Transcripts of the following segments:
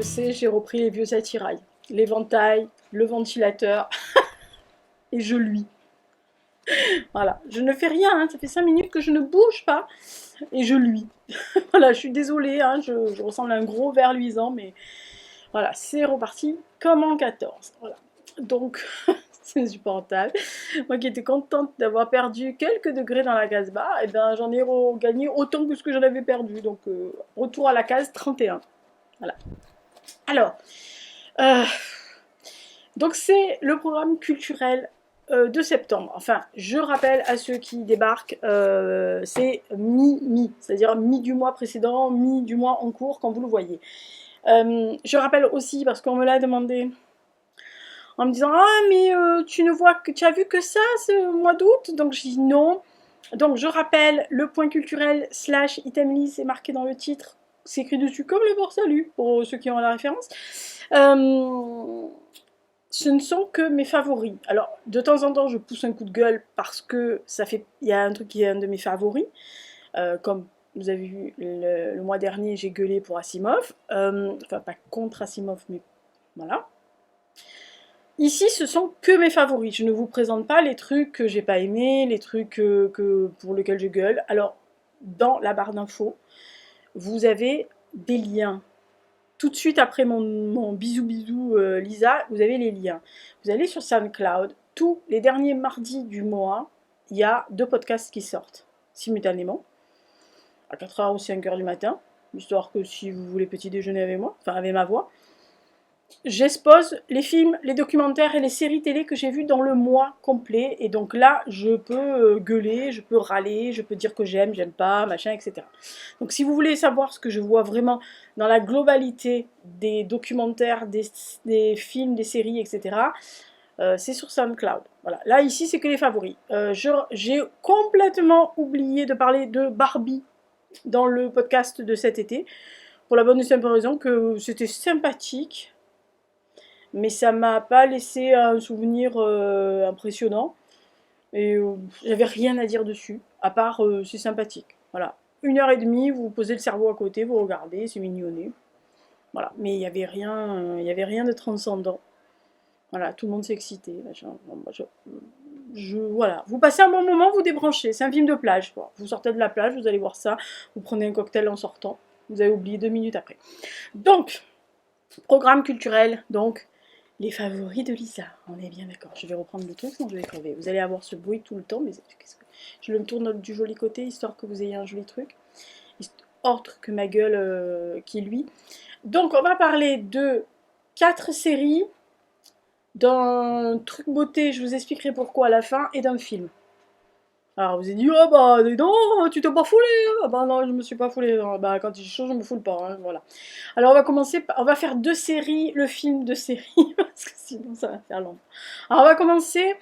je sais, j'ai repris les vieux attirails. L'éventail, le ventilateur, et je luis. Voilà, je ne fais rien, hein. Ça fait 5 minutes que je ne bouge pas, et je luis. Voilà, je suis désolée, hein, je ressemble à un gros ver luisant, mais voilà, c'est reparti comme en 14. Voilà. Donc, c'est insupportable. Moi qui étais contente d'avoir perdu quelques degrés dans la Casbah, et ben j'en ai gagné autant que ce que j'en avais perdu. Donc, retour à la case 31. Voilà. Alors, euh, donc c'est le programme culturel de septembre. Enfin, je rappelle à ceux qui débarquent, c'est mi-mi, c'est-à-dire mi du mois précédent, mi du mois en cours, quand vous le voyez. Je rappelle aussi, parce qu'on me l'a demandé, en me disant ah mais tu ne vois que tu as vu que ça ce mois d'août, donc je dis non. Donc je rappelle le point culturel slash itemly, c'est marqué dans le titre, c'est écrit dessus comme le port salut pour ceux qui ont la référence. Ce ne sont que mes favoris. Alors de temps en temps je pousse un coup de gueule parce que ça fait, il y a un truc qui est un de mes favoris, comme vous avez vu le mois dernier j'ai gueulé pour Asimov, enfin pas contre Asimov mais voilà. Ici, ce sont que mes favoris. Je ne vous présente pas les trucs que j'ai pas aimés, les trucs pour lesquels je gueule. Alors, dans la barre d'infos, vous avez des liens. Tout de suite après mon bisou bisou Lisa, vous avez les liens. Vous allez sur SoundCloud. Tous les derniers mardis du mois, il y a 2 podcasts qui sortent simultanément, à 4h ou 5h du matin, histoire que si vous voulez petit déjeuner avec moi, enfin avec ma voix, j'expose les films, les documentaires et les séries télé que j'ai vues dans le mois complet. Et donc là, je peux gueuler, je peux râler, je peux dire que j'aime, j'aime pas, machin, etc. Donc si vous voulez savoir ce que je vois vraiment dans la globalité des documentaires, des films, des séries, etc., c'est sur SoundCloud. Voilà. Là, ici, c'est que les favoris. J'ai complètement oublié de parler de Barbie dans le podcast de cet été, pour la bonne et simple raison que c'était sympathique, mais ça m'a pas laissé un souvenir impressionnant. Et j'avais rien à dire dessus, à part c'est sympathique. Voilà. 1h30, vous posez le cerveau à côté, vous regardez, c'est mignonné. Voilà. Mais il y avait rien de transcendant. Voilà, tout le monde s'est excité. Bon, voilà. Vous passez un bon moment, vous débranchez. C'est un film de plage. Quoi. Vous sortez de la plage, vous allez voir ça. Vous prenez un cocktail en sortant. Vous avez oublié 2 minutes après. Donc, programme culturel, donc les favoris de Lisa, on est bien d'accord. Je vais reprendre le truc, sinon je vais crever. Vous allez avoir ce bruit tout le temps, mais je le tourne du joli côté, histoire que vous ayez un joli truc. Autre que ma gueule qui lui. Donc on va parler de 4 séries, d'un truc beauté, je vous expliquerai pourquoi à la fin, et d'un film. Alors vous avez dit, oh bah non, tu t'es pas foulé. Ah bah non, je me suis pas foulé. Bah quand il est chaud, je me foule pas, hein, voilà. Alors on va commencer, on va faire 2 séries, le film de série, parce que sinon ça va faire long. Alors on va commencer,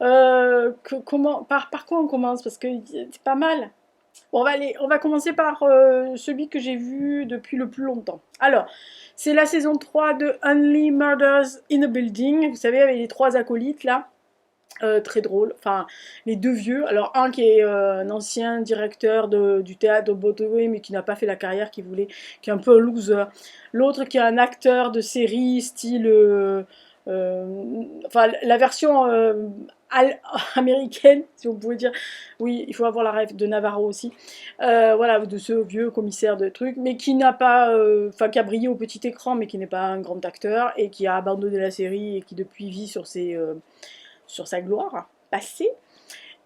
par quoi on commence, parce que c'est pas mal. Bon, on va commencer par celui que j'ai vu depuis le plus longtemps. Alors, c'est la saison 3 de Only Murders in a Building, vous savez, avec les 3 acolytes là. Très drôle, enfin les 2 vieux, alors un qui est un ancien directeur du théâtre de Broadway mais qui n'a pas fait la carrière qu'il voulait, qui est un peu un loser, l'autre qui est un acteur de série style enfin la version américaine si on pouvait dire, oui il faut avoir la rêve de Navarro aussi, voilà, de ce vieux commissaire de trucs, mais qui n'a pas, enfin qui a brillé au petit écran mais qui n'est pas un grand acteur et qui a abandonné la série et qui depuis vit sur sa gloire passée.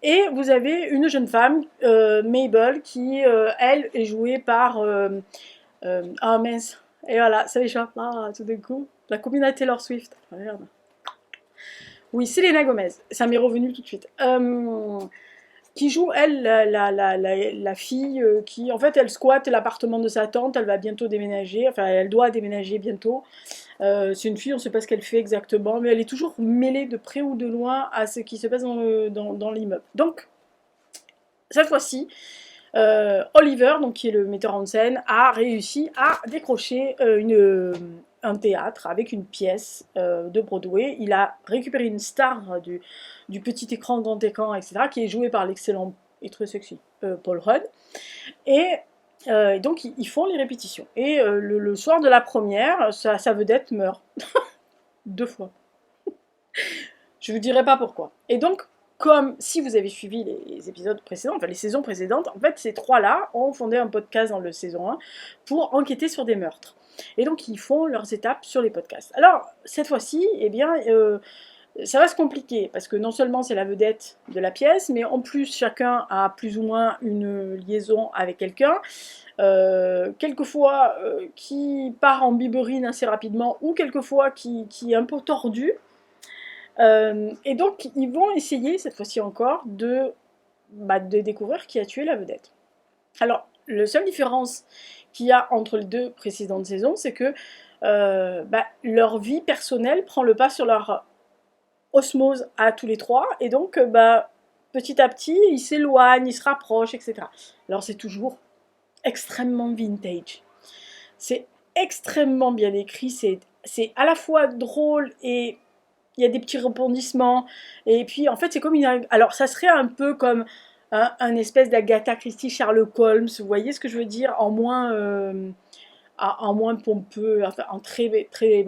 Et vous avez une jeune femme, Mabel, qui, elle, est jouée par... ah mince, et voilà, ça m'échappe, tout d'un coup. La copine à Taylor Swift. Oh, merde. Oui, Selena Gomez, ça m'est revenu tout de suite. Qui joue, elle, la fille qui, en fait, elle squatte l'appartement de sa tante, elle va bientôt déménager, enfin, elle doit déménager bientôt. C'est une fille, on ne sait pas ce qu'elle fait exactement, mais elle est toujours mêlée de près ou de loin à ce qui se passe dans l'immeuble. Donc, cette fois-ci, Oliver, donc, qui est le metteur en scène, a réussi à décrocher un théâtre avec une pièce de Broadway. Il a récupéré une star du petit écran, grand écran, etc., qui est jouée par l'excellent et très sexy Paul Rudd. Et Et donc ils font les répétitions. Et le soir de la première, sa vedette meurt. 2 fois. Je vous dirai pas pourquoi. Et donc, comme si vous avez suivi les épisodes précédents, enfin les saisons précédentes, en fait ces trois-là ont fondé un podcast dans le saison 1 pour enquêter sur des meurtres. Et donc ils font leurs étapes sur les podcasts. Alors cette fois-ci, eh bien, ça va se compliquer parce que non seulement c'est la vedette de la pièce, mais en plus chacun a plus ou moins une liaison avec quelqu'un. Quelquefois qui part en biberine assez rapidement ou quelquefois qui est un peu tordu. Et donc ils vont essayer cette fois-ci encore de découvrir qui a tué la vedette. Alors la seule différence qu'il y a entre les deux précédentes saisons, c'est que leur vie personnelle prend le pas sur leur osmose à tous les trois, et donc petit à petit ils s'éloignent, ils se rapprochent, etc. Alors c'est toujours extrêmement vintage. C'est extrêmement bien écrit, c'est à la fois drôle et il y a des petits rebondissements. Et puis en fait c'est comme une... Alors ça serait un peu comme un espèce d'Agatha Christie, Sherlock Holmes, vous voyez ce que je veux dire, en moins pompeux, enfin en très, très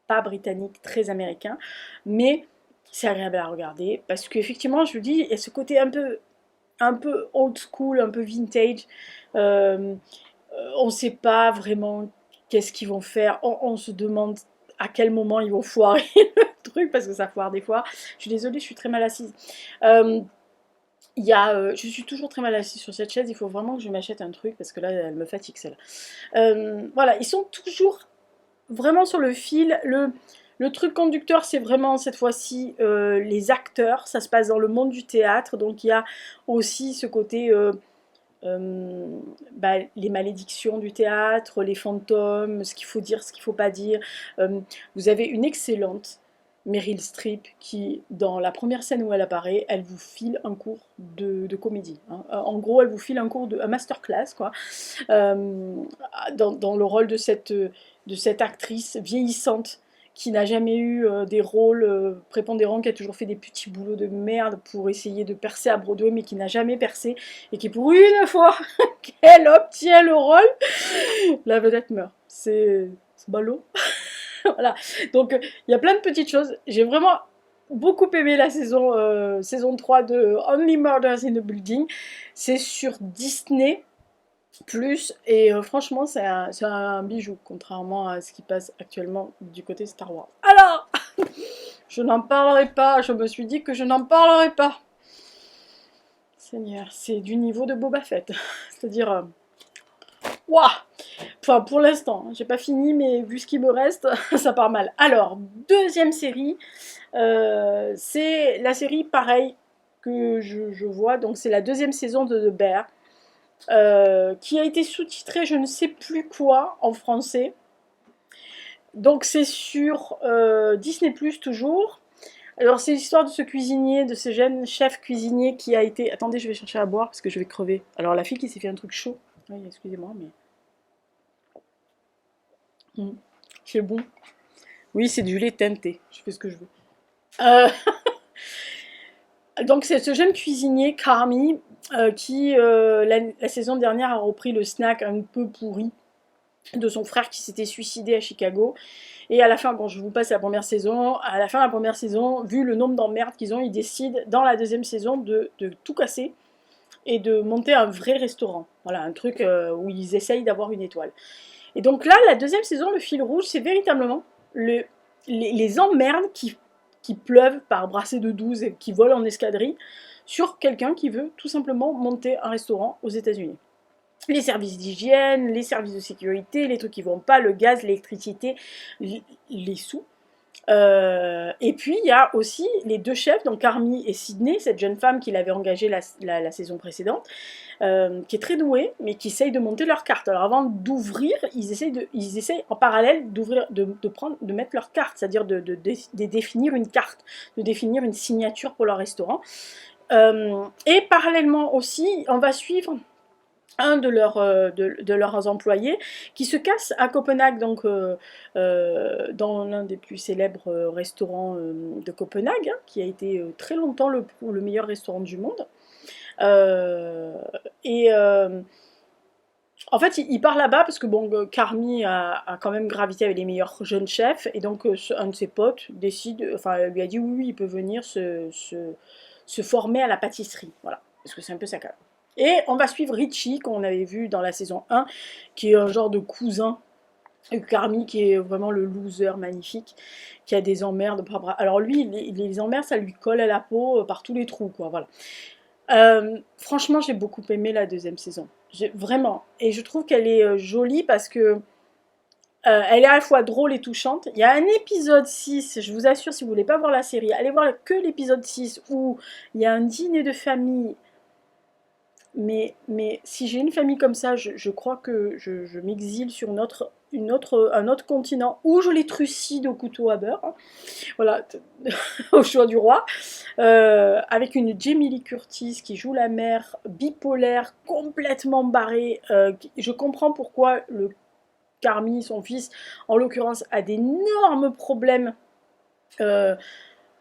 pas britannique, très américain. Mais c'est agréable à regarder parce qu'effectivement je vous dis, il y a ce côté un peu old school, un peu vintage. Euh, on ne sait pas vraiment qu'est-ce qu'ils vont faire. On se demande à quel moment ils vont foirer le truc, parce que ça foire des fois. Je suis désolée, je suis très mal assise. Je suis toujours très mal assise sur cette chaise, il faut vraiment que je m'achète un truc, parce que là, elle me fatigue celle-là. Voilà, ils sont toujours vraiment sur le fil. Le truc conducteur, c'est vraiment cette fois-ci les acteurs. Ça se passe dans le monde du théâtre, donc il y a aussi ce côté les malédictions du théâtre, les fantômes, ce qu'il faut dire, ce qu'il ne faut pas dire. Vous avez une excellente Meryl Streep qui, dans la première scène où elle apparaît, elle vous file un cours de comédie. Hein. En gros, elle vous file un masterclass, quoi, dans le rôle de cette actrice vieillissante qui n'a jamais eu des rôles prépondérants, qui a toujours fait des petits boulots de merde pour essayer de percer à Broadway, mais qui n'a jamais percé, et qui pour une fois qu'elle obtient le rôle, la vedette meurt. C'est ballot. Voilà. Donc il y a plein de petites choses. J'ai vraiment beaucoup aimé la saison 3 de Only Murders in the Building. C'est sur Disney plus, et franchement c'est un bijou, contrairement à ce qui passe actuellement du côté Star Wars. Alors, je n'en parlerai pas, je me suis dit que je n'en parlerai pas. Seigneur, c'est du niveau de Boba Fett. C'est-à-dire... Waouh. Enfin, pour l'instant, j'ai pas fini, mais vu ce qui me reste, ça part mal. Alors, deuxième série, c'est la série pareil que je vois, donc c'est la deuxième saison de The Bear. Qui a été sous-titré je ne sais plus quoi en français. Donc c'est sur Disney Plus toujours. Alors c'est l'histoire de ce cuisinier, de ce jeune chef cuisinier qui a été... Attendez, je vais chercher à boire parce que je vais crever. Alors la fille qui s'est fait un truc chaud. Oui, excusez-moi, mais... C'est bon. Oui, c'est du lait teinté. Je fais ce que je veux. Donc c'est ce jeune cuisinier, Carmi, qui la saison dernière a repris le snack un peu pourri de son frère qui s'était suicidé à Chicago. Et à la fin, bon, je vous passe la première saison. À la fin de la première saison, vu le nombre d'emmerdes qu'ils ont, ils décident dans la deuxième saison de tout casser et de monter un vrai restaurant. Voilà, un truc où ils essayent d'avoir une étoile. Et donc là, la deuxième saison, le fil rouge, c'est véritablement les emmerdes qui pleuvent par brassée de 12 et qui volent en escadrille sur quelqu'un qui veut tout simplement monter un restaurant aux États-Unis. Les services d'hygiène, les services de sécurité, les trucs qui vont pas, le gaz, l'électricité, les sous. Et puis il y a aussi les deux chefs, donc Carmi et Sydney, cette jeune femme qu'il avait engagée la saison précédente, qui est très douée, mais qui essaye de monter leur carte. Alors avant d'ouvrir, ils essayent en parallèle d'ouvrir, de mettre leur carte, c'est-à-dire de définir une carte, de définir une signature pour leur restaurant. Et parallèlement aussi, on va suivre un de leurs employés qui se casse à Copenhague, donc dans l'un des plus célèbres restaurants de Copenhague, hein, qui a été très longtemps le meilleur restaurant du monde. Et En fait, il part là-bas parce que bon, Carmi a quand même gravité avec les meilleurs jeunes chefs, et donc un de ses potes décide, enfin, lui a dit oui, oui, il peut venir se former à la pâtisserie, voilà, parce que c'est un peu sa carte. Et on va suivre Richie, qu'on avait vu dans la saison 1, qui est un genre de cousin de Carmi, qui est vraiment le loser magnifique, qui a des emmerdes. Alors lui, les emmerdes, ça lui colle à la peau par tous les trous, quoi, voilà. Franchement, j'ai beaucoup aimé la deuxième saison. Vraiment. Et je trouve qu'elle est jolie parce que elle est à la fois drôle et touchante. Il y a un épisode 6, je vous assure, si vous voulez pas voir la série, allez voir que l'épisode 6 où il y a un dîner de famille. Mais si j'ai une famille comme ça, je crois que je m'exile sur un autre continent où je les trucide au couteau à beurre, hein. Voilà, au choix du roi. Avec une Jamie Lee Curtis qui joue la mère, bipolaire, complètement barrée. Je comprends pourquoi le Carmi, son fils, en l'occurrence, a d'énormes problèmes euh,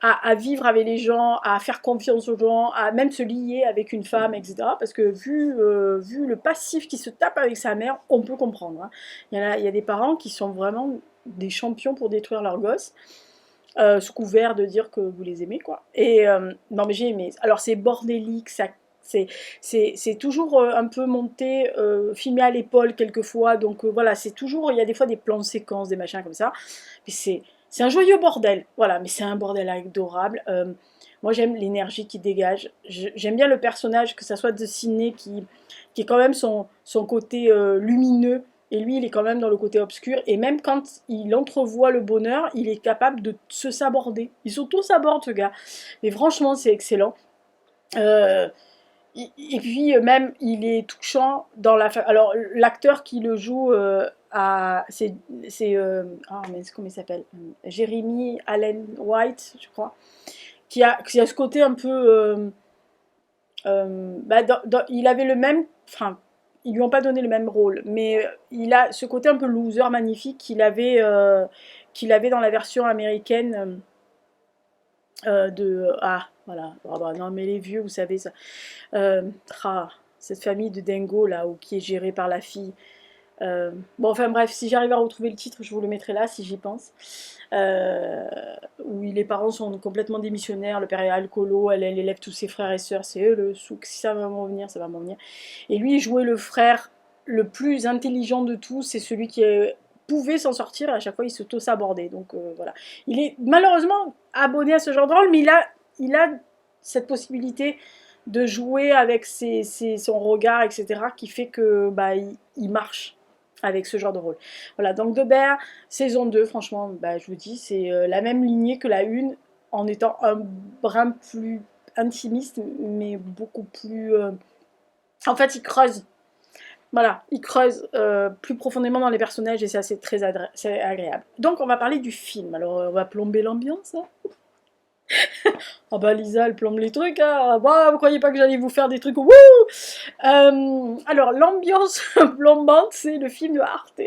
à vivre avec les gens, à faire confiance aux gens, à même se lier avec une femme, etc. Parce que vu le passif qui se tape avec sa mère, on peut comprendre, hein. Il y a des parents qui sont vraiment des champions pour détruire leurs gosses. Sous couvert de dire que vous les aimez, quoi. Et non, mais j'ai aimé. Alors, c'est bordélique, c'est toujours un peu monté, filmé à l'épaule quelquefois, donc voilà, c'est toujours, il y a des fois des plans de séquences, des machins comme ça, mais c'est un joyeux bordel, voilà, mais c'est un bordel adorable. Moi, j'aime l'énergie qui dégage. J'aime bien le personnage, que ça soit de Ciné qui est quand même son côté lumineux, et lui, il est quand même dans le côté obscur. Et même quand il entrevoit le bonheur, il est capable de se saborder. Il s'auto-saborde, ce gars. Mais franchement, c'est excellent. Euh, et puis, même, il est touchant dans la... Alors, l'acteur qui le joue, c'est mais comment il s'appelle, Jeremy Allen White, je crois. Qui a ce côté un peu... il avait le même... Enfin, ils lui ont pas donné le même rôle, mais il a ce côté un peu loser magnifique qu'il avait dans la version américaine de... Ah, voilà. Oh, bah, non, mais les vieux, vous savez ça. Euh, ah, cette famille de dingo, là, qui est gérée par la fille. Bon, enfin bref, si j'arrive à retrouver le titre, je vous le mettrai là, si j'y pense. Euh, où les parents sont complètement démissionnaires, le père est alcoolo, elle élève tous ses frères et sœurs, c'est eux le souk, si ça va m'en venir, ça va m'en venir. Et lui, il jouait le frère le plus intelligent de tous, c'est celui qui pouvait s'en sortir, et à chaque fois il s'auto-sabordait. Donc voilà. Il est malheureusement abonné à ce genre de rôle, mais il a cette possibilité de jouer avec son regard, etc., qui fait que bah, il marche avec ce genre de rôle. Voilà, donc De Beer, saison 2, franchement, bah, je vous dis, c'est la même lignée que la 1, en étant un brin plus intimiste, mais beaucoup plus... En fait, il creuse. Voilà, il creuse plus profondément dans les personnages, et c'est assez c'est agréable. Donc, on va parler du film. Alors, on va plomber l'ambiance, hein. Ah bah Lisa, elle plombe les trucs, hein. Bah, vous croyez pas que j'allais vous faire des trucs, wouh. Alors, l'ambiance plombante, c'est le film de Arte.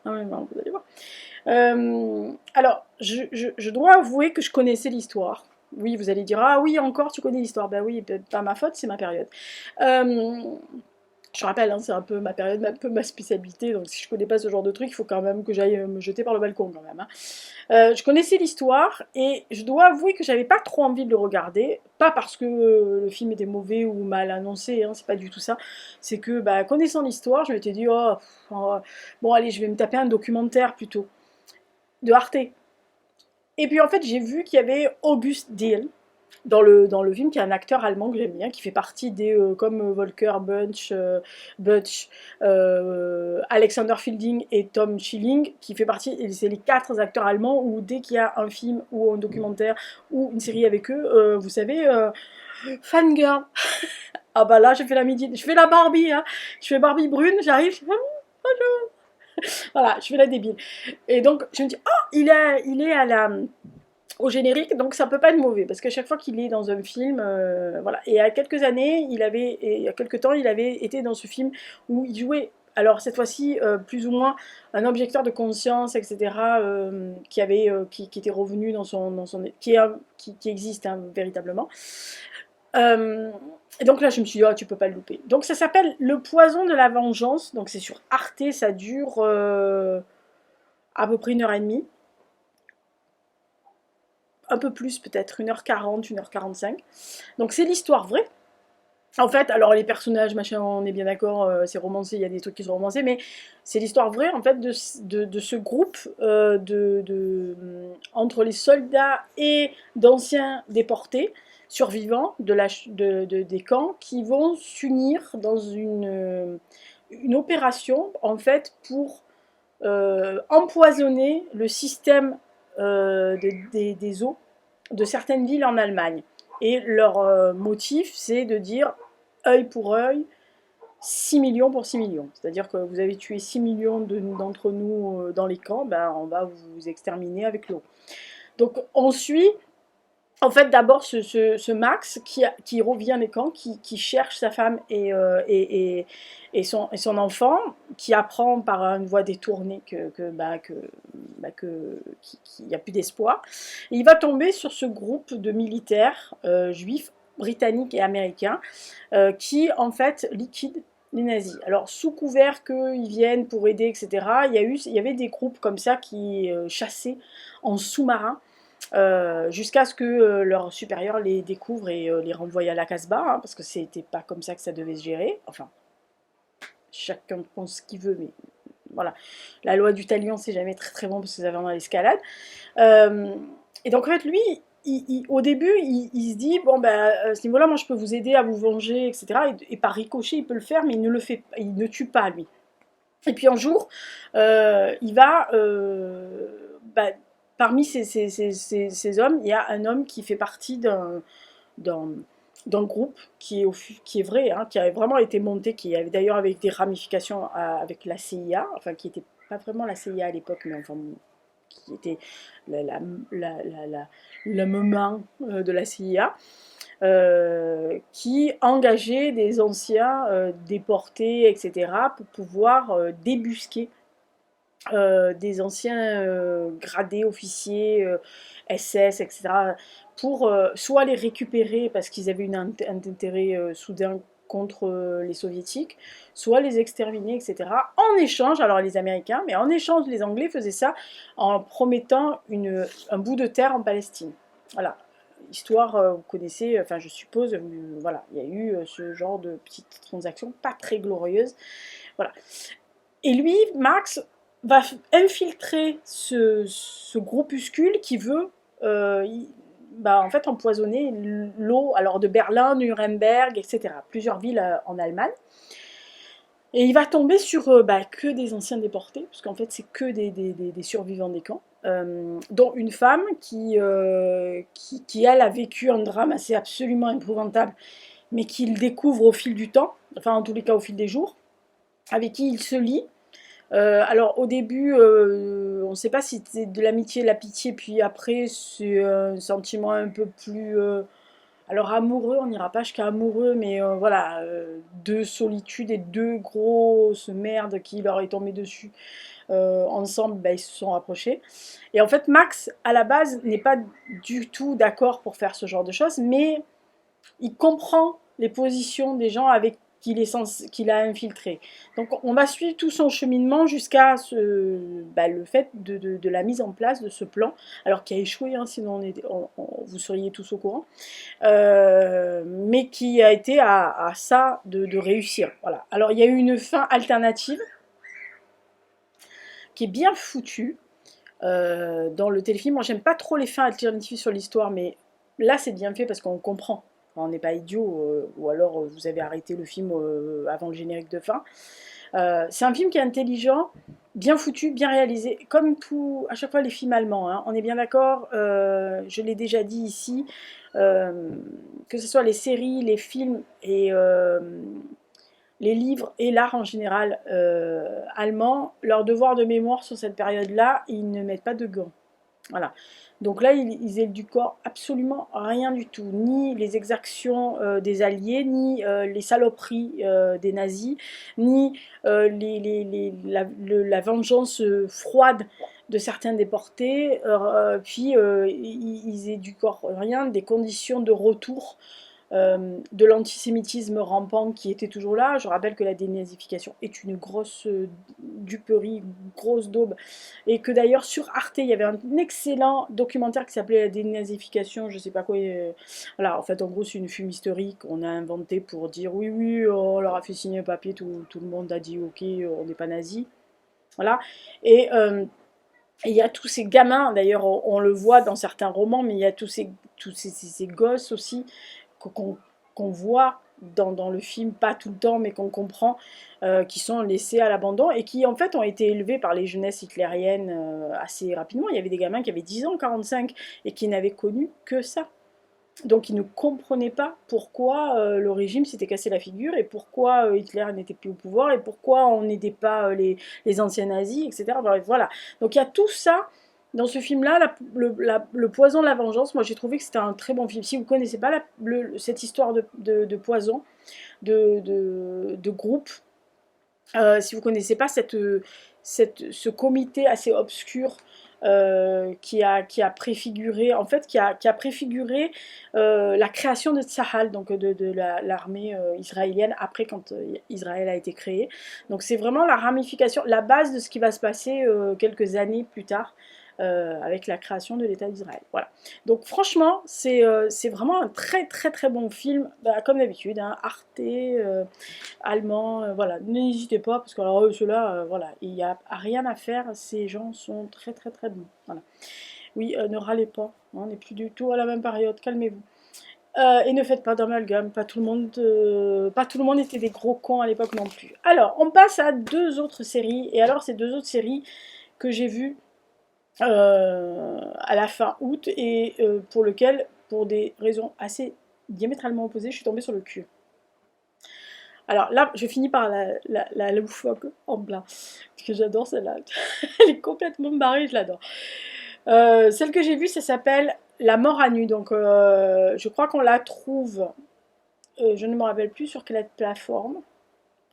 Ah mais non, vous allez voir. Alors, je dois avouer que je connaissais l'histoire. Oui, vous allez dire, ah oui, encore tu connais l'histoire. Ben oui, pas ma faute, c'est ma période. Euh, je rappelle, hein, c'est un peu ma période, un peu ma spécialité, donc si je connais pas ce genre de truc, il faut quand même que j'aille me jeter par le balcon quand même, hein. Je connaissais l'histoire et je dois avouer que j'avais pas trop envie de le regarder, pas parce que le film était mauvais ou mal annoncé, hein, c'est pas du tout ça, c'est que bah, connaissant l'histoire, je m'étais dit, bon allez, je vais me taper un documentaire plutôt, de Arte. Et puis en fait, j'ai vu qu'il y avait August Diehl dans le film, qui est un acteur allemand que j'aime bien, qui fait partie des comme Volker Butch, Alexander Fielding et Tom Schilling, qui fait partie, c'est les 4 acteurs allemands où dès qu'il y a un film ou un documentaire ou une série avec eux, vous savez, fangirl. Ah bah là, je fais la Barbie, hein. Je fais Barbie brune, j'arrive, je fais, voilà, je fais la débile. Et donc je me dis, oh, il est au générique, donc ça peut pas être mauvais, parce qu'à chaque fois qu'il est dans un film, voilà. Et il y a quelques années, il y a quelques temps, il avait été dans ce film où il jouait, alors cette fois-ci, plus ou moins, un objecteur de conscience, etc., qui était revenu qui existe, hein, véritablement. Et donc là, je me suis dit, oh, tu peux pas le louper. Donc ça s'appelle Le Poison de la Vengeance. Donc c'est sur Arte, ça dure à peu près 1 h 30. Un peu plus peut-être, 1 h 40, 1 h 45. Donc c'est l'histoire vraie. En fait, alors les personnages, machin, on est bien d'accord, c'est romancé, il y a des trucs qui sont romancés, mais c'est l'histoire vraie en fait de ce groupe entre les soldats et d'anciens déportés survivants des camps qui vont s'unir dans une opération en fait pour empoisonner le système des eaux de certaines villes en Allemagne. Et leur motif, c'est de dire œil pour œil, 6 millions pour 6 millions. C'est-à-dire que vous avez tué 6 millions d'entre nous dans les camps, ben, on va vous exterminer avec l'eau. Donc on suit en fait d'abord ce Max qui revient des camps, qui cherche sa femme et son enfant, qui apprend par une voie détournée qu'il n'y a plus d'espoir. Et il va tomber sur ce groupe de militaires juifs, britanniques et américains, qui en fait liquident les nazis. Alors sous couvert qu'ils viennent pour aider, etc., il y avait des groupes comme ça qui chassaient en sous-marin jusqu'à ce que leurs supérieurs les découvrent et les renvoient à la Casbah, hein, parce que c'était pas comme ça que ça devait se gérer. Enfin, chacun pense ce qu'il veut, mais voilà. La loi du talion, c'est jamais très très bon parce que ça va dans l'escalade. Euh, et donc en fait, lui, au début, il se dit bon ben à ce niveau-là, moi je peux vous aider à vous venger, etc. Et par ricochet, il peut le faire, mais il ne le fait, il ne tue pas lui. Et puis un jour, il va parmi ces hommes, il y a un homme qui fait partie d'un groupe qui est vrai, hein, qui a vraiment été monté, qui avait d'ailleurs avec des ramifications avec la CIA, enfin qui n'était pas vraiment la CIA à l'époque, mais enfin qui était la, la, le moment de la CIA, qui engageait des anciens déportés, etc., pour pouvoir débusquer des anciens gradés, officiers, SS, etc., pour soit les récupérer parce qu'ils avaient un intérêt soudain contre les soviétiques, soit les exterminer, etc. En échange, alors les Américains, mais en échange, les Anglais faisaient ça en promettant un bout de terre en Palestine. Voilà. Histoire, vous connaissez, enfin je suppose, voilà, il y a eu ce genre de petites transactions pas très glorieuses. Voilà. Et lui, Max, va infiltrer ce groupuscule qui veut en fait empoisonner l'eau alors de Berlin, Nuremberg, etc. Plusieurs villes en Allemagne. Et il va tomber sur que des anciens déportés, parce qu'en fait c'est que des survivants des camps, dont une femme qui elle a vécu un drame assez absolument épouvantable, mais qu'il découvre au fil du temps, enfin en tous les cas au fil des jours, avec qui il se lie. Alors au début, on ne sait pas si c'est de l'amitié, de la pitié, puis après c'est un sentiment un peu plus alors amoureux, on n'ira pas jusqu'à amoureux, mais voilà, deux solitudes et deux grosses merdes qui leur est tombée dessus ensemble, ils se sont rapprochés. Et en fait, Max, à la base, n'est pas du tout d'accord pour faire ce genre de choses, mais il comprend les positions des gens avec qu'il a infiltré. Donc on va suivre tout son cheminement jusqu'à le fait de la mise en place de ce plan, alors qui a échoué, hein, sinon vous seriez tous au courant, mais qui a été à ça de réussir. Voilà. Alors il y a eu une fin alternative qui est bien foutue dans le téléfilm. Moi j'aime pas trop les fins alternatives sur l'histoire, mais là c'est bien fait parce qu'on comprend. On n'est pas idiot, ou alors vous avez arrêté le film avant le générique de fin. C'est un film qui est intelligent, bien foutu, bien réalisé, comme tout, à chaque fois les films allemands, hein. On est bien d'accord, je l'ai déjà dit ici, que ce soit les séries, les films et les livres et l'art en général allemand, leur devoir de mémoire sur cette période-là, ils ne mettent pas de gants. Voilà. Donc là, ils éduquent absolument rien du tout, ni les exactions des Alliés, ni les saloperies des nazis, ni la vengeance froide de certains déportés. Puis ils éduquent rien des conditions de retour de l'antisémitisme rampant qui était toujours là. Je rappelle que la dénazification est une grosse duperie, une grosse daube, et que d'ailleurs sur Arte, il y avait un excellent documentaire qui s'appelait La dénazification, je sais pas quoi. Voilà, en fait, en gros, c'est une fumisterie qu'on a inventée pour dire oui, oui, on leur a fait signer un papier, tout le monde a dit ok, on n'est pas nazi. Voilà. Et il y a tous ces gamins, d'ailleurs, on le voit dans certains romans, mais il y a tous ces gosses aussi qu'on voit dans le film, pas tout le temps, mais qu'on comprend, qui sont laissés à l'abandon et qui en fait ont été élevés par les jeunesses hitlériennes assez rapidement. Il y avait des gamins qui avaient 10 ans, 45, et qui n'avaient connu que ça. Donc ils ne comprenaient pas pourquoi le régime s'était cassé la figure et pourquoi Hitler n'était plus au pouvoir et pourquoi on n'aidait pas les anciens nazis, etc. Bref, voilà. Donc il y a tout ça dans ce film-là, le poison de la vengeance. Moi j'ai trouvé que c'était un très bon film. Si vous ne connaissez pas cette histoire de poison, de groupe, si vous ne connaissez pas ce comité assez obscur qui a préfiguré, en fait, qui a préfiguré la création de Tsahal, donc de l'armée israélienne, après quand Israël a été créé. Donc c'est vraiment la ramification, la base de ce qui va se passer quelques années plus tard. Avec la création de l'État d'Israël. Voilà. Donc franchement, c'est vraiment un très très très bon film, bah, comme d'habitude, hein, Arte, allemand, voilà. N'hésitez pas, parce que alors ceux-là, voilà, il n'y a rien à faire, ces gens sont très très très bons. Voilà. Oui, ne râlez pas, hein, on n'est plus du tout à la même période, calmez-vous. Et ne faites pas d'amalgame, pas tout le monde était des gros cons à l'époque non plus. Alors, on passe à deux autres séries, et alors ces deux autres séries que j'ai vues à la fin août, et pour lequel, pour des raisons assez diamétralement opposées, je suis tombée sur le cul. Alors là, je finis par la loufoque en blanc, parce que j'adore celle-là. Elle est complètement barrée, je l'adore. Celle que j'ai vue, ça s'appelle La mort à nu. Donc, je crois qu'on la trouve, je ne me rappelle plus sur quelle plateforme.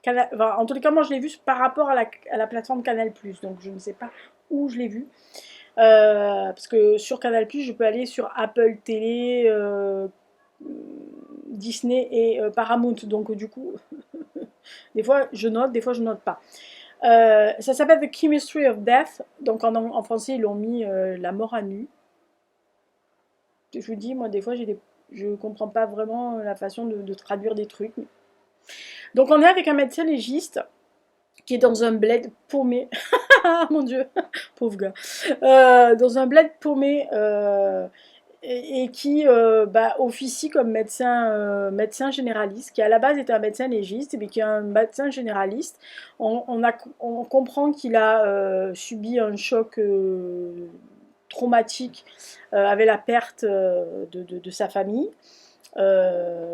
Enfin, en tous les cas, moi, je l'ai vue par rapport à la plateforme Canal+. Donc, je ne sais pas où je l'ai vue. Parce que sur Canal+, je peux aller sur Apple Télé, Disney et Paramount. Donc, du coup, des fois, je note, des fois, je note pas. Ça s'appelle The Chemistry of Death. Donc, en français, ils l'ont mis La mort à nu. Je vous dis, moi, des fois, je comprends pas vraiment la façon de traduire des trucs. Donc, on est avec un médecin légiste qui est dans un bled paumé. Ah mon dieu, pauvre gars. Dans un bled paumé et qui officie comme médecin généraliste, qui à la base était un médecin légiste, mais qui est un médecin généraliste. On comprend qu'il a subi un choc traumatique avec la perte de sa famille.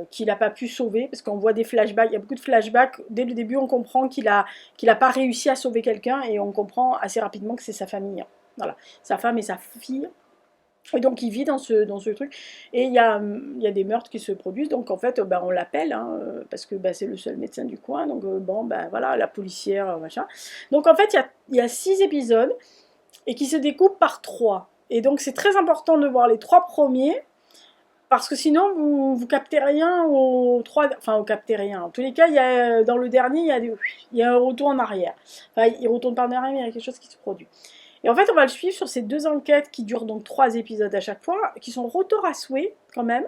Qu'il n'a pas pu sauver, parce qu'on voit des flashbacks, il y a beaucoup de flashbacks, dès le début on comprend qu'il a pas réussi à sauver quelqu'un, et on comprend assez rapidement que c'est sa famille, voilà, sa femme et sa fille, et donc il vit dans ce truc, et il y a des meurtres qui se produisent, donc en fait on l'appelle, hein, parce que c'est le seul médecin du coin, donc voilà, la policière, machin, donc en fait il y a 6 épisodes, et qui se découpent par 3, et donc c'est très important de voir les 3 premiers, parce que sinon, vous captez rien aux 3... Enfin, vous captez rien. En tous les cas, dans le dernier, il y a un retour en arrière. Enfin, il retourne pas en arrière, mais il y a quelque chose qui se produit. Et en fait, on va le suivre sur ces 2 enquêtes qui durent donc 3 épisodes à chaque fois, qui sont retour à souhait, quand même,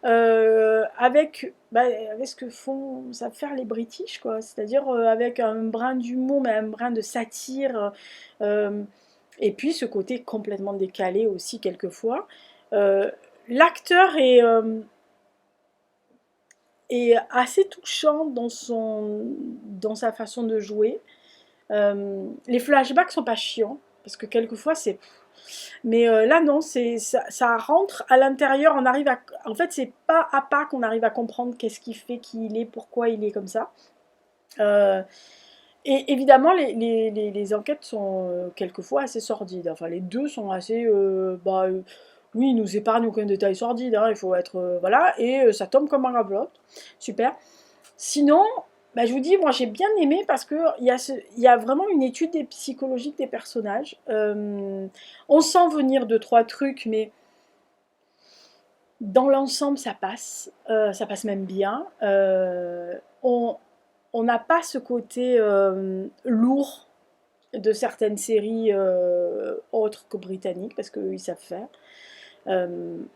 avec ce que font savent faire les British, quoi. C'est-à-dire avec un brin d'humour, mais un brin de satire, et puis ce côté complètement décalé aussi, quelquefois. L'acteur est assez touchant dans sa façon de jouer. Les flashbacks sont pas chiants, parce que quelquefois c'est... Mais là non, ça rentre à l'intérieur, on arrive à... En fait, c'est pas à pas qu'on arrive à comprendre qu'est-ce qui fait qui il est, pourquoi il est comme ça. Et évidemment, les enquêtes sont quelquefois assez sordides. Enfin, les deux sont assez... oui, ils nous épargnent aucun détail sordide, hein, il faut être... voilà, et ça tombe comme un gravelotte. Super. Sinon, je vous dis, moi j'ai bien aimé parce qu'il y a vraiment une étude psychologique des personnages. On sent venir 2-3 trucs, mais Dans l'ensemble, ça passe même bien. On n'a pas ce côté lourd de certaines séries autres que britanniques, parce qu'eux, ils savent faire.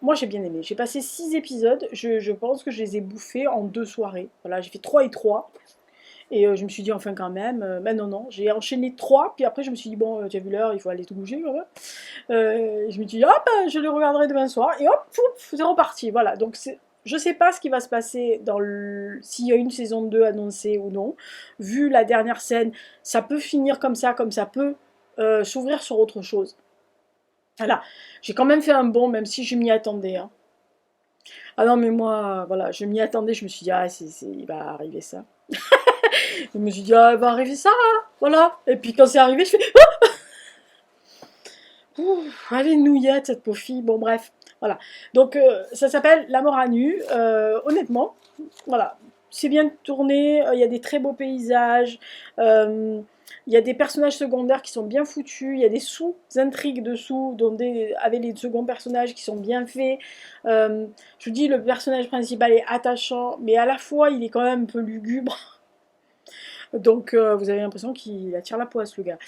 Moi, j'ai bien aimé. J'ai passé 6 épisodes. Je pense que je les ai bouffés en 2 soirées. Voilà, j'ai fait 3 et 3. Et je me suis dit, enfin, quand même. Mais non, non, j'ai enchaîné 3. Puis après, je me suis dit, bon, tu as vu l'heure, il faut aller te bouger, quand même. Je me suis dit, hop, je les regarderai demain soir. Et hop, pouf, c'est reparti. Voilà. Donc, je sais pas ce qui va se passer s'il y a une saison 2 annoncée ou non. Vu la dernière scène, ça peut finir comme ça peut s'ouvrir sur autre chose. Voilà, j'ai quand même fait un bond, même si je m'y attendais, hein. Ah non, mais moi, voilà, je m'y attendais, je me suis dit, ah, il va arriver ça. Je me suis dit, ah, il va arriver ça, hein, voilà. Et puis quand c'est arrivé, je fais, ouh, elle est nouillette, cette pauvre fille. Bon, bref, voilà. Donc, ça s'appelle La mort à nu. Honnêtement, voilà. C'est bien tourné, il y a des très beaux paysages, il y a des personnages secondaires qui sont bien foutus, il y a des sous-intrigues dessous, avec les seconds personnages qui sont bien faits. Je vous dis, le personnage principal est attachant, mais à la fois, il est quand même un peu lugubre. Donc vous avez l'impression qu'il attire la poisse, le gars.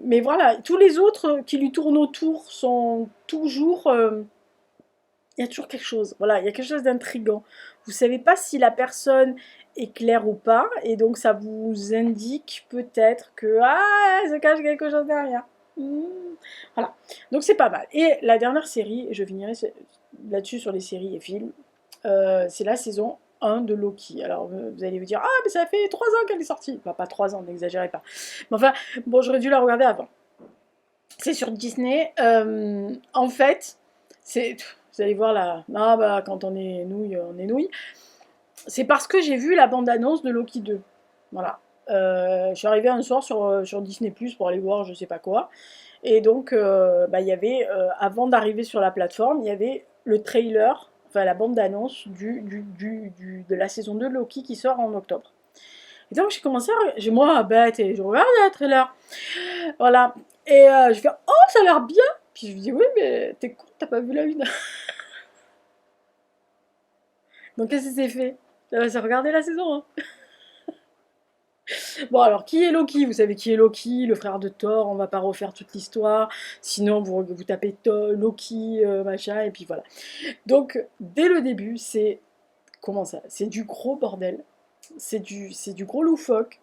Mais voilà, tous les autres qui lui tournent autour sont toujours... il y a toujours quelque chose, voilà, il y a quelque chose d'intrigant. Vous savez pas si la personne est claire ou pas, et donc ça vous indique peut-être que ah, elle se cache quelque chose derrière. Hmm. Voilà, donc c'est pas mal. Et la dernière série, et je finirai là-dessus sur les séries et films, c'est la saison 1 de Loki. Alors vous allez vous dire, ah mais ça fait 3 ans qu'elle est sortie. Bah, pas 3 ans, n'exagérez pas. Mais enfin, bon, j'aurais dû la regarder avant. C'est sur Disney. En fait, c'est. Vous allez voir là. Ah bah quand on est nouille, on est nouille. C'est parce que j'ai vu la bande-annonce de Loki 2. Voilà. Je suis arrivée un soir sur Disney Plus pour aller voir je sais pas quoi. Et donc, bah, il y avait, avant d'arriver sur la plateforme, il y avait le trailer, enfin la bande-annonce de la saison 2 de Loki qui sort en octobre. Et donc j'ai commencé moi, bête, et je regarde le trailer. Voilà. Et je fais, oh, ça a l'air bien. Puis je lui dis, oui, mais t'es con, t'as pas vu la une. Donc qu'est-ce qui s'est fait? C'est regarder la saison 1. Bon, alors, qui est Loki? Vous savez qui est Loki, le frère de Thor, on va pas refaire toute l'histoire. Sinon, vous tapez Loki, machin, et puis voilà. Donc, dès le début, c'est... Comment ça? C'est du gros bordel. C'est du gros loufoque.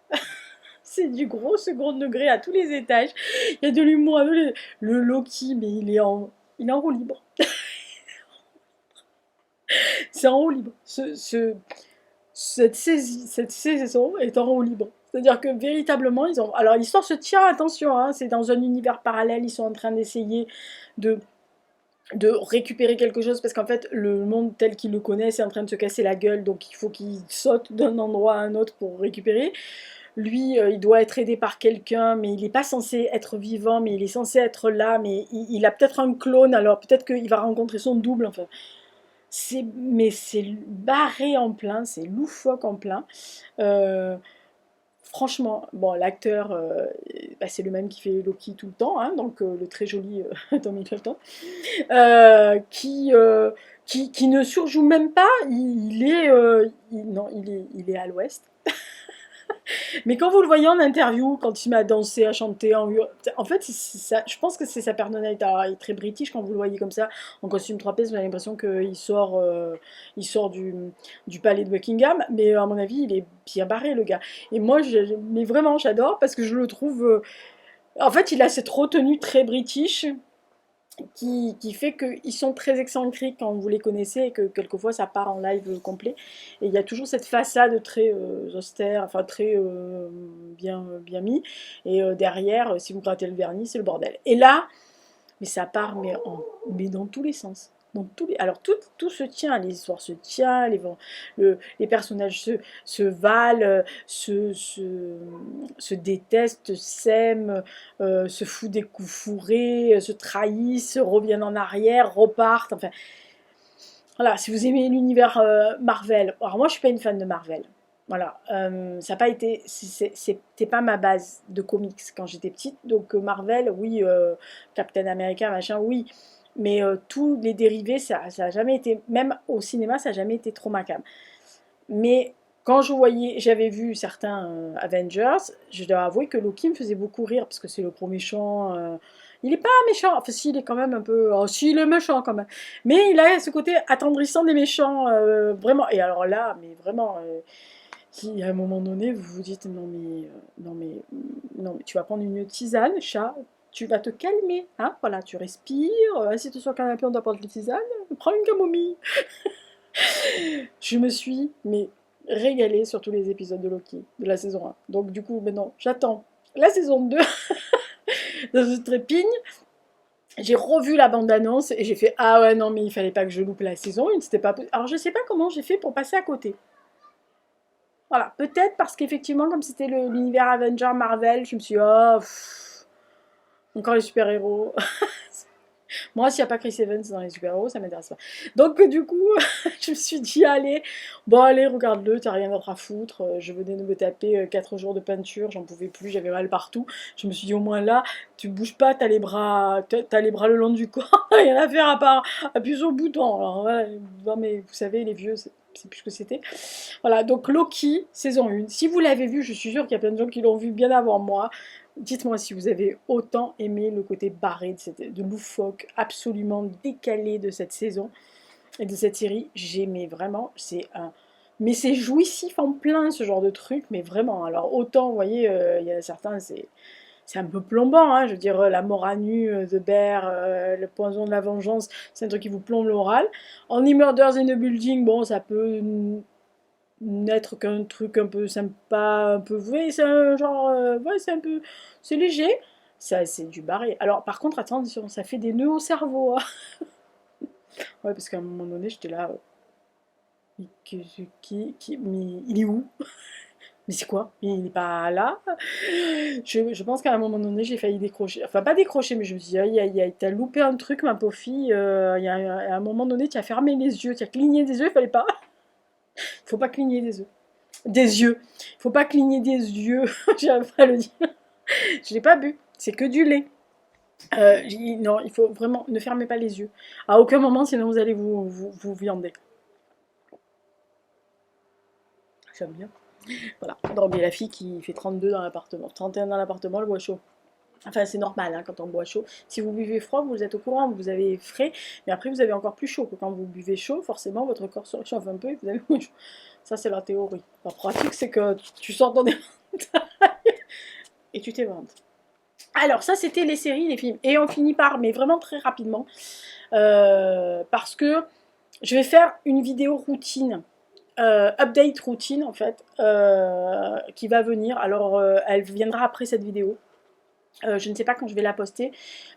C'est du gros second degré à tous les étages. Il y a de l'humour. Le Loki, mais il est en roue libre. C'est en roue libre. Cette saison est en roue libre. C'est-à-dire que véritablement, ils ont. Alors l'histoire se tient, attention, hein, c'est dans un univers parallèle, ils sont en train d'essayer de, de récupérer quelque chose parce qu'en fait, le monde tel qu'ils le connaissent est en train de se casser la gueule, donc il faut qu'ils sautent d'un endroit à un autre pour récupérer. Lui, il doit être aidé par quelqu'un, mais il n'est pas censé être vivant, mais il est censé être là, mais il a peut-être un clone, alors peut-être qu'il va rencontrer son double, enfin. Mais c'est barré en plein, c'est loufoque en plein. Euh, Franchement, bon, l'acteur, bah, c'est le même qui fait Loki tout le temps, hein, donc le très joli Tom Hiddleston, qui ne surjoue même pas, non, il est à l'ouest. Mais quand vous le voyez en interview, quand il se met à danser, à chanter, en fait, ça, je pense que c'est sa personnalité. Alors, il est très british quand vous le voyez comme ça, en costume 3 pièces, vous avez l'impression qu'il sort du palais de Buckingham, mais à mon avis, il est bien barré, le gars. Et moi, mais vraiment, j'adore parce que je le trouve. En fait, il a cette retenue très british qui fait qu'ils sont très excentriques quand vous les connaissez et que quelquefois ça part en live complet. Et il y a toujours cette façade très austère, enfin très bien mis. Et derrière, si vous grattez le vernis, c'est le bordel. Et là, mais ça part mais dans tous les sens. Alors tout se tient, les histoires se tiennent, les personnages se valent, se détestent, s'aiment, se foutent des coups fourrés, se trahissent, reviennent en arrière, repartent. Enfin, voilà, si vous aimez l'univers Marvel, alors moi je suis pas une fan de Marvel. Voilà, ça n'a pas été, c'était pas ma base de comics quand j'étais petite. Donc Marvel, oui, Captain America, machin, oui. Mais tous les dérivés, ça a jamais été, même au cinéma, ça n'a jamais été trop ma came. Mais quand j'avais vu certains Avengers, je dois avouer que Loki me faisait beaucoup rire parce que c'est le gros méchant. Il est pas méchant, enfin si, il est quand même un peu. Oh, si, il est méchant quand même. Mais il a ce côté attendrissant des méchants, vraiment. Et alors là, mais vraiment, si à un moment donné vous vous dites non mais tu vas prendre une tisane, chat. Tu vas te calmer, hein, voilà, tu respires, assieds-toi sur le canapé, on t'apporte les tisanes, prends une camomille. Je me suis mais régalée sur tous les épisodes de Loki de la saison 1. Donc du coup maintenant j'attends la saison 2 dans ce trépigne. J'ai revu la bande-annonce et j'ai fait ah ouais non mais il fallait pas que je loupe la saison 1, c'était pas alors je sais pas comment j'ai fait pour passer à côté. Voilà, peut-être parce qu'effectivement comme c'était l'univers Avenger Marvel, je me suis dit, oh encore les super-héros. Moi, s'il n'y a pas Chris Evans dans les super-héros, ça m'intéresse pas. Donc, du coup, je me suis dit, allez, bon, allez, regarde-le, t'as rien d'autre à foutre. Je venais de me taper 4 jours de peinture, j'en pouvais plus, j'avais mal partout. Je me suis dit, au moins là, tu bouges pas, t'as les bras le long du corps, rien à faire à part appuyer sur le bouton. Alors, ouais, non, mais vous savez, les vieux, c'est plus ce que c'était. Voilà, donc Loki, saison 1. Si vous l'avez vu, je suis sûre qu'il y a plein de gens qui l'ont vu bien avant moi. Dites-moi si vous avez autant aimé le côté barré de loufoque, absolument décalé de cette saison et de cette série. J'aimais vraiment, mais c'est jouissif en plein ce genre de truc, mais vraiment. Alors autant, vous voyez, il y en a certains, c'est un peu plombant, hein, je veux dire, la mort à nu, The Bear, le poison de la vengeance, c'est un truc qui vous plombe l'oral. Only Murders in the Building, bon, ça peut n'être qu'un truc un peu sympa, un peu. Oui, c'est un genre. Ouais, c'est un peu. C'est léger. Ça, c'est du barré. Alors, par contre, attention, ça fait des nœuds au cerveau, hein. Ouais, parce qu'à un moment donné, j'étais là. Mais il est où? Mais c'est quoi? Il n'est pas là? Je pense qu'à un moment donné, j'ai failli décrocher. Enfin, pas décrocher, mais je me suis dit, aïe, aïe, aïe, t'as loupé un truc, ma pauvre fille. À un moment donné, tu as fermé les yeux, tu as cligné des yeux, il fallait pas. Faut pas cligner des yeux. Des yeux. Faut pas cligner des yeux. J'arrive pas à le dire. Je l'ai pas bu. C'est que du lait. Non, il faut vraiment ne fermez pas les yeux. À aucun moment, sinon vous allez vous viander. J'aime bien. Voilà. Donc, la fille qui fait 32 dans l'appartement. 31 dans l'appartement, le boit chaud. Enfin, c'est normal hein, quand on boit chaud. Si vous buvez froid, vous êtes au courant, vous avez frais, mais après vous avez encore plus chaud. Quand vous buvez chaud, forcément, votre corps se réchauffe un peu et vous avez moins chaud. Ça, c'est la théorie. La pratique, c'est que tu sors dans des et tu t'éventes. Alors, ça, c'était les séries, les films. Et on finit par, mais vraiment très rapidement, parce que je vais faire une vidéo routine, update routine, en fait, qui va venir. Alors, elle viendra après cette vidéo. Je ne sais pas quand je vais la poster,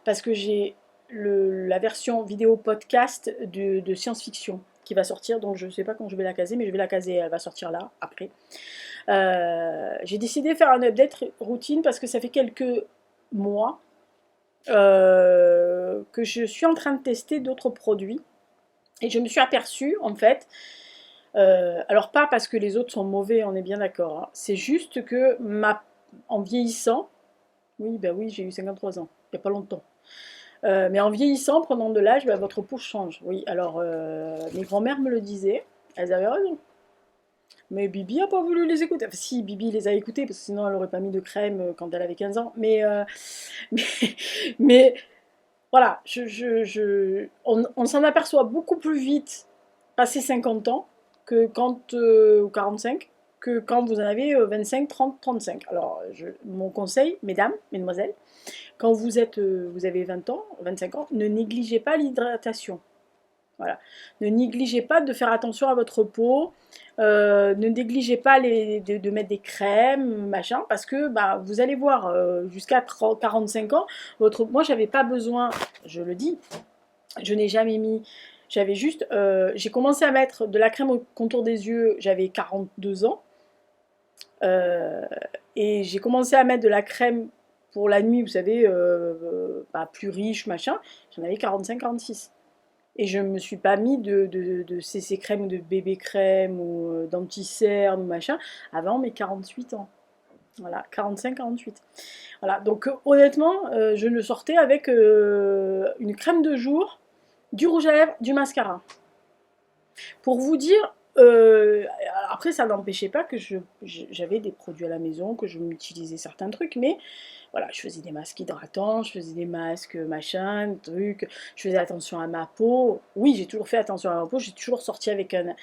parce que j'ai la version vidéo podcast de science-fiction qui va sortir, donc je ne sais pas quand je vais la caser, mais je vais la caser, elle va sortir là, après. J'ai décidé de faire un update routine parce que ça fait quelques mois que je suis en train de tester d'autres produits et je me suis aperçue en fait, alors pas parce que les autres sont mauvais, on est bien d'accord, hein, c'est juste que en vieillissant, oui bah oui j'ai eu 53 ans, il n'y a pas longtemps, mais en vieillissant, prenant de l'âge, bah, votre peau change. Oui, alors mes grands-mères me le disaient, elles avaient raison. Mais Bibi a pas voulu les écouter. Enfin, si, Bibi les a écoutés, parce que sinon elle aurait pas mis de crème quand elle avait 15 ans. Mais, mais voilà, on s'en aperçoit beaucoup plus vite passé 50 ans que quand, ou 45, que quand vous en avez 25, 30, 35. Alors, mon conseil, mesdames, mesdemoiselles, quand vous avez 20 ans, 25 ans, ne négligez pas l'hydratation. Voilà. Ne négligez pas de faire attention à votre peau. Ne négligez pas de mettre des crèmes, machin, parce que bah, vous allez voir, jusqu'à 45 ans, moi j'avais pas besoin, je le dis, je n'ai jamais mis, j'avais juste, j'ai commencé à mettre de la crème au contour des yeux, j'avais 42 ans, euh, et j'ai commencé à mettre de la crème pour la nuit, vous savez, bah, plus riche, machin, j'en avais 45-46. Et je me suis pas mis de CC crème ou de bébé crème ou d'anti-cerne ou machin avant mes 48 ans. Voilà, 45-48. Voilà, donc honnêtement, je ne sortais avec une crème de jour du rouge à lèvres, du mascara. Pour vous dire, après ça n'empêchait pas que j'avais des produits à la maison, que je m'utilisais certains trucs, mais voilà, je faisais des masques hydratants, je faisais des masques machin, trucs, je faisais attention à ma peau. Oui, j'ai toujours fait attention à ma peau, j'ai toujours sorti avec un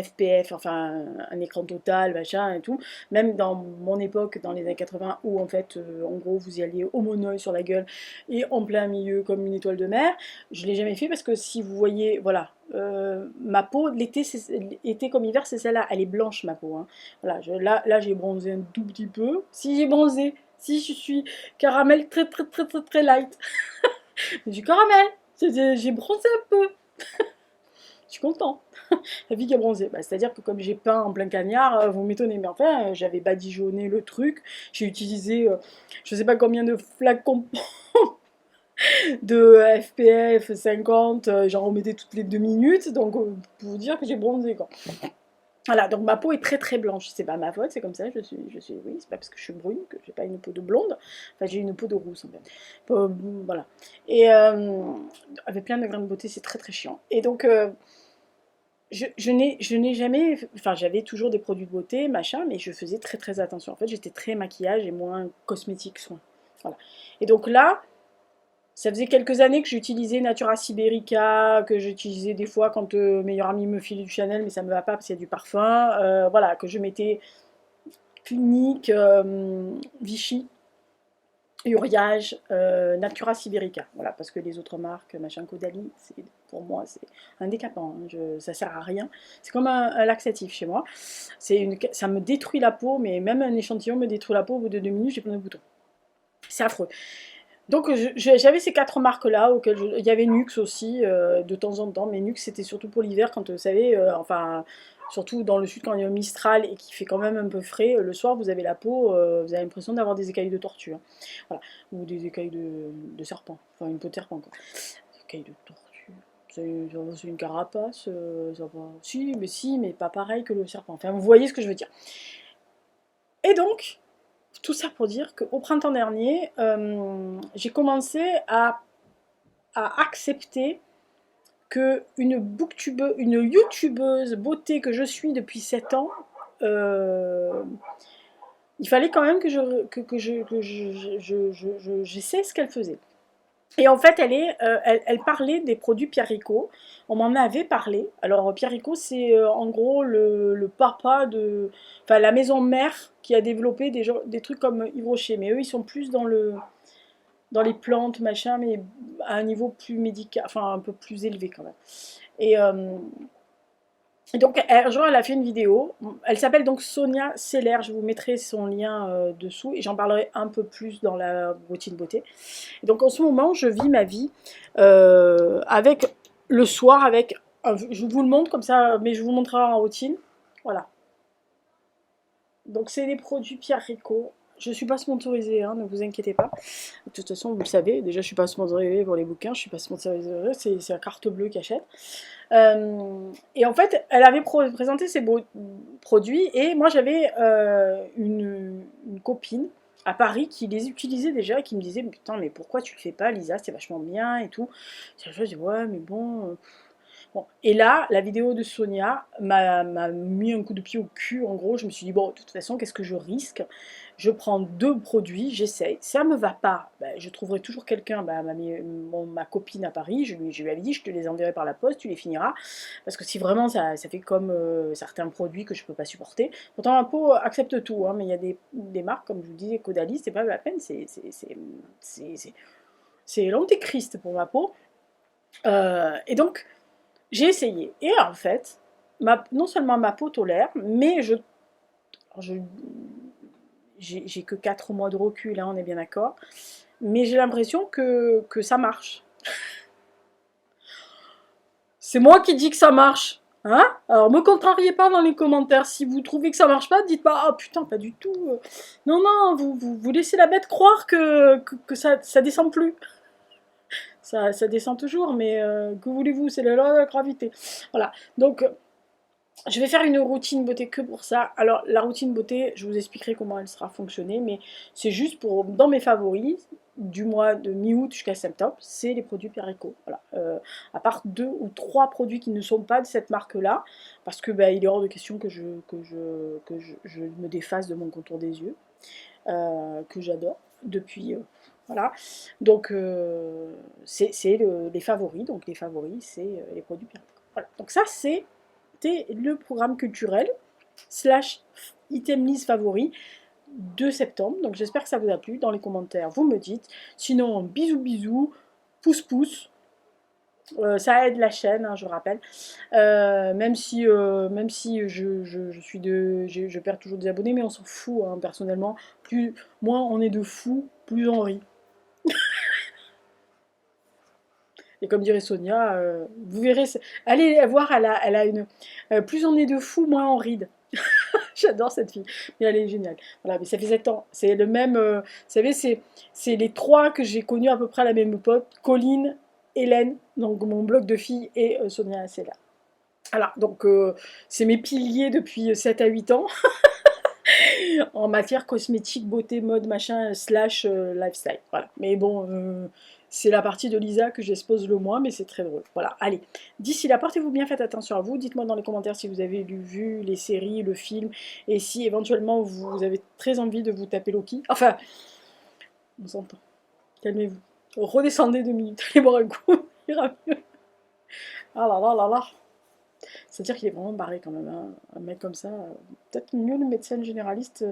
FPF, enfin un écran total, machin et tout. Même dans mon époque, dans les années 80, où en fait, en gros, vous y alliez au monoeil sur la gueule et en plein milieu comme une étoile de mer, je l'ai jamais fait parce que si vous voyez, voilà, ma peau, l'été, été comme hiver, c'est celle-là, elle est blanche ma peau. Hein. Voilà, là j'ai bronzé un tout petit peu. Si j'ai bronzé, si je suis caramel très très très très très light, du caramel, j'ai bronzé un peu. Je suis content. La vie qui a bronzé. Bah, c'est-à-dire que comme j'ai peint en plein cagnard, vous m'étonnez. Mais enfin, j'avais badigeonné le truc. J'ai utilisé je sais pas combien de flacons de FPF 50. J'en remettais toutes les 2 minutes. Donc, pour vous dire que j'ai bronzé, quoi. Voilà, donc ma peau est très très blanche. C'est pas ma faute, c'est comme ça. Oui, c'est pas parce que je suis brune que j'ai pas une peau de blonde. Enfin, j'ai une peau de rousse en fait. Voilà. Et avec plein de grains de beauté, c'est très très chiant. Et donc, je n'ai jamais, enfin j'avais toujours des produits de beauté, machin, mais je faisais très très attention. En fait, j'étais très maquillage et moins cosmétique soin. Voilà. Et donc là, ça faisait quelques années que j'utilisais Natura Siberica, que j'utilisais des fois quand meilleur ami me filait du Chanel, mais ça me va pas parce qu'il y a du parfum. Voilà, que je mettais Clinique, Vichy, Uriage, Natura Siberica, voilà, parce que les autres marques, machin Caudalie, pour moi c'est un décapant, hein, ça sert à rien. C'est comme un laxatif chez moi. Ça me détruit la peau, mais même un échantillon me détruit la peau au bout de 2 minutes, j'ai plein de boutons. C'est affreux. Donc j'avais ces 4 marques-là, il y avait Nux aussi, de temps en temps, mais Nux c'était surtout pour l'hiver, quand vous savez, enfin, surtout dans le sud quand il y a un Mistral et qu'il fait quand même un peu frais, le soir vous avez la peau, vous avez l'impression d'avoir des écailles de tortue, hein. Voilà. Ou des écailles de serpent, enfin une peau de serpent quoi. Des écailles de tortue, c'est une carapace, ça va. Si, mais pas pareil que le serpent, enfin vous voyez ce que je veux dire. Et donc, tout ça pour dire qu'au printemps dernier, j'ai commencé à accepter que une youtubeuse beauté que je suis depuis 7 ans, euh, il fallait quand même que j'essaie ce qu'elle faisait. Et en fait, elle parlait des produits Pierrico. On m'en avait parlé. Alors, Pierrico, c'est en gros le papa de. Enfin, la maison mère qui a développé des trucs comme Yves Rocher. Mais eux, ils sont plus dans les plantes, machin, mais à un niveau plus médical, enfin un peu plus élevé quand même. Et, donc, genre, elle a fait une vidéo. Elle s'appelle donc Sonia Seller. Je vous mettrai son lien dessous et j'en parlerai un peu plus dans la routine beauté. Et donc, en ce moment, je vis ma vie avec le soir, avec. Je vous le montre comme ça, mais je vous montrerai en routine. Voilà. Donc, c'est des produits Pierre Rico. Je ne suis pas sponsorisée, hein, ne vous inquiétez pas. De toute façon, vous le savez, déjà, je ne suis pas sponsorisée pour les bouquins, je ne suis pas sponsorisée, c'est la carte bleue qui achète. Et en fait, elle avait présenté ses beaux produits et moi j'avais une copine à Paris qui les utilisait déjà et qui me disait putain mais pourquoi tu le fais pas Lisa, c'est vachement bien et tout. Je dis ouais mais bon, bon. Et là la vidéo de Sonia m'a mis un coup de pied au cul en gros. Je me suis dit bon de toute façon qu'est-ce que je risque, je prends 2 produits, j'essaye, ça me va pas, ben, je trouverai toujours quelqu'un, ben, ma copine à Paris, je lui avais dit je te les enverrai par la poste, tu les finiras, parce que si vraiment ça fait comme certains produits que je peux pas supporter, pourtant ma peau accepte tout, hein, mais il y a des marques, comme je vous disais, Caudalie, c'est pas la peine, c'est l'antéchrist pour ma peau, et donc j'ai essayé, et en fait, non seulement ma peau tolère, mais je j'ai que 4 mois de recul, hein, on est bien d'accord. Mais j'ai l'impression que ça marche. C'est moi qui dis que ça marche. Hein? Alors me contrariez pas dans les commentaires. Si vous trouvez que ça marche pas, dites pas ah putain, pas du tout. Non, non, vous laissez la bête croire que ça descend plus. Ça descend toujours, mais que voulez-vous, c'est la loi de la gravité. Voilà. Donc je vais faire une routine beauté que pour ça. Alors la routine beauté, je vous expliquerai comment elle sera fonctionnée, mais c'est juste pour dans mes favoris. du mois de mi-août jusqu'à septembre, c'est les produits Pierre Eco. Voilà. À part 2 ou 3 produits qui ne sont pas de cette marque-là, parce que il est hors de question que je me défasse de mon contour des yeux, que j'adore depuis. Voilà. Donc, c'est les favoris. Donc, les favoris, c'est les produits Pierre Eco. Voilà. Donc, ça, c'était le programme culturel / item list favori de septembre. Donc j'espère que ça vous a plu. Dans les commentaires, vous me dites. Sinon, bisous bisous, pouce pouce. Ça aide la chaîne, hein, je rappelle. Même si je perds toujours des abonnés, mais on s'en fout, hein, personnellement. Moins on est de fous, plus on rit. Et comme dirait Sonia, vous verrez, allez voir, elle a une... plus on est de fous, moins on ride. J'adore cette fille, mais elle est géniale. Voilà, mais ça fait 7 ans. C'est le même. Vous savez, c'est les 3 que j'ai connus à peu près à la même époque. Colline, Hélène, donc mon bloc de filles, et Sonia Sella. Voilà, donc c'est mes piliers depuis 7 à 8 ans en matière cosmétique, beauté, mode, machin, / lifestyle. Voilà. Mais bon, c'est la partie de Lisa que j'expose le moins, mais c'est très drôle. Voilà, allez. D'ici là, portez-vous bien, faites attention à vous. Dites-moi dans les commentaires si vous avez vu les séries, le film, et si éventuellement vous avez très envie de vous taper Loki. Enfin, on s'entend. Calmez-vous. Redescendez 2 minutes, allez boire un coup, il ira mieux. Ah là là là là. C'est-à-dire qu'il est vraiment barré quand même, hein. Un mec comme ça. Peut-être mieux le médecin généraliste.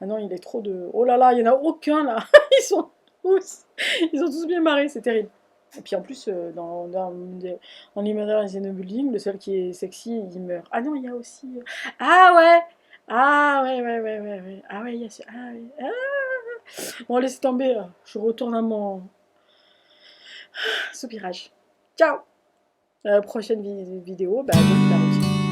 Ah non, il est trop de... Oh là là, il n'y en a aucun là. Ils sont tous bien barrés, c'est terrible. Et puis en plus, en Limonade Xenobuilding, le seul qui est sexy, il meurt. Ah non, il y a aussi... Ah ouais. Ah ouais, ouais, ouais, ouais, ouais. Ah ouais, il y a... Ah, ouais. Ah. Bon, laissez tomber. Je retourne à mon soupirage. Ciao. Prochaine vidéo, donc la routine.